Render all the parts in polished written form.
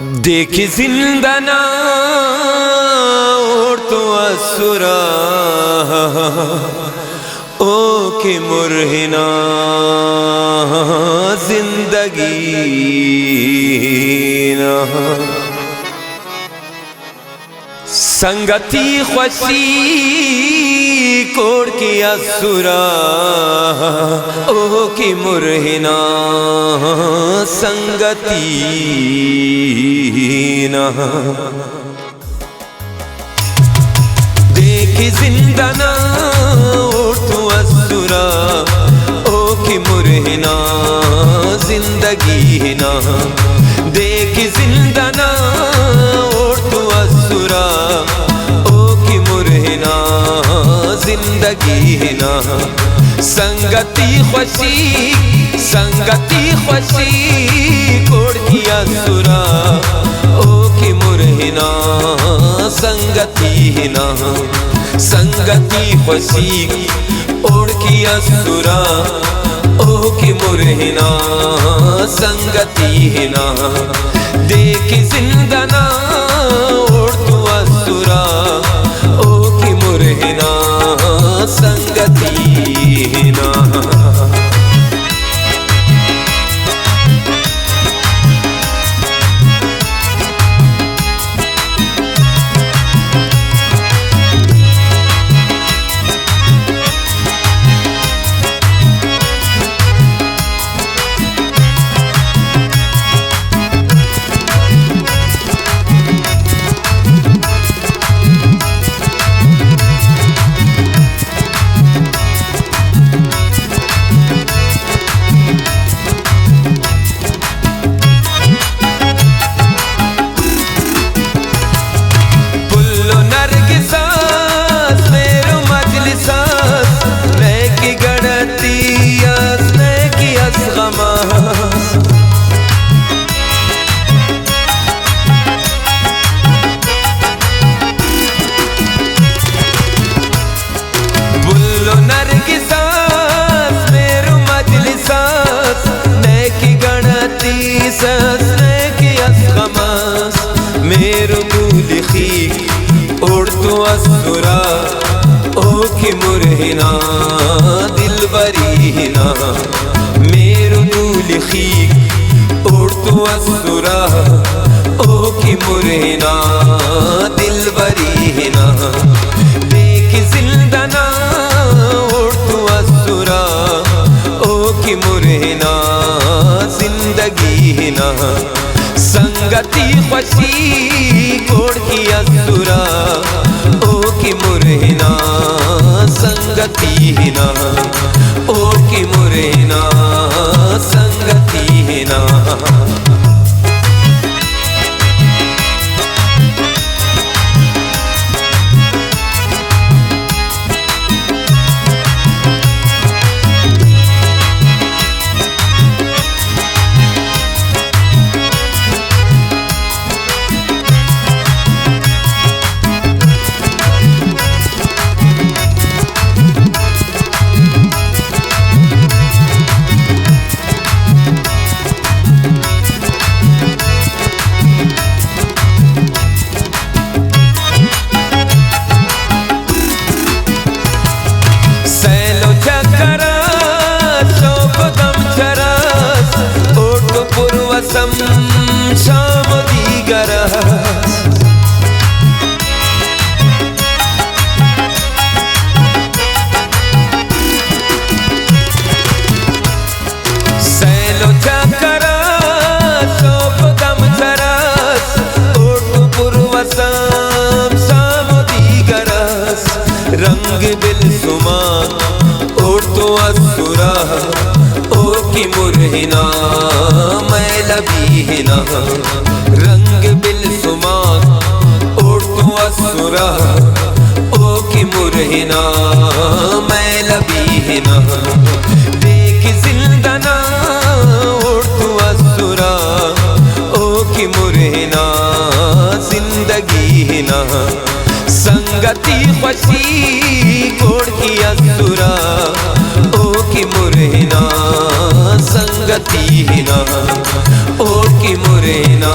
देखी जिंदना और तो असुरा ओ के मुरहिना जिंदगी ना संगति खुशी कोड़ की असुरा ओ की मुरहिना संगति ना देखी जिंदना और तू असुरा ओ की मुरहिना जिंदगी ना देखी जिंदना और तू असुरा ओ की मुरहिना जिंदगी ना संगति खुशी कोड़ की असुरा ओ की मुरहिना संगति ना संगति खुशी ओढ़ की असुरा ओ की मुरहिना संगति ना देखी जिंदना ओढ़ तू असुरा ओ की मुरहिना संगति ना मेरो दूल्खी ओढ़ तो असुरा ओ की मुरहिना दिलबरी ना मेरो दूल्खी ओढ़ तो असुरा ओ की मुरहिना दिलबरी ना देख जिंदना ओढ़ तो असुरा ओ की मुरहिना जिंदगी ना संगति खुशी कोड़ की असुरा ओ की मुरहिना संगति ना ओ की मुरहिना संगति ना शाम दीगरस सैलो चकरा शोभदम चरस ओटु पूर्वसम शाम दीगरस रंग बिल सुमान ओटु असुरा ओ की मुरहिना लबीना रंग बिल सुमान ओढ़ तो असुरा ओ की मुरहिना मैं लबीना देख जिंदना ओढ़ तो असुरा ओ की मुरहिना जिंदगी ना संगति खुशी कोड़ की असुरा ओ की मुरहिना संगति ना ओ की मुरहिना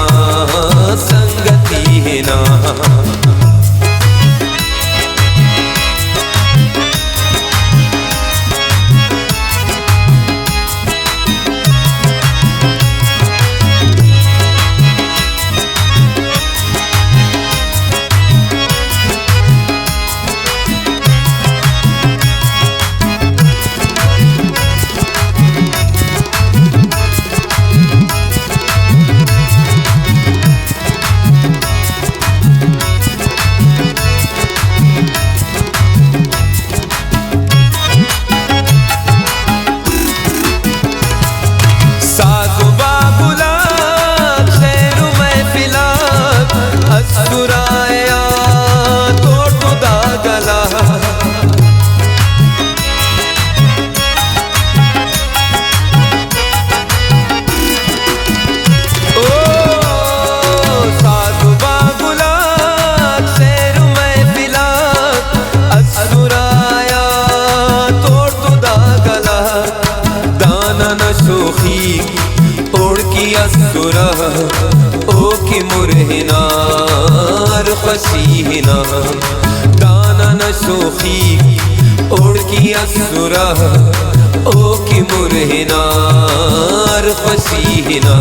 ओ की मुरहिनार फसीहिना दाना न शोखी ओढ़ की असुरा ओ की मुरहिनार फसीहिना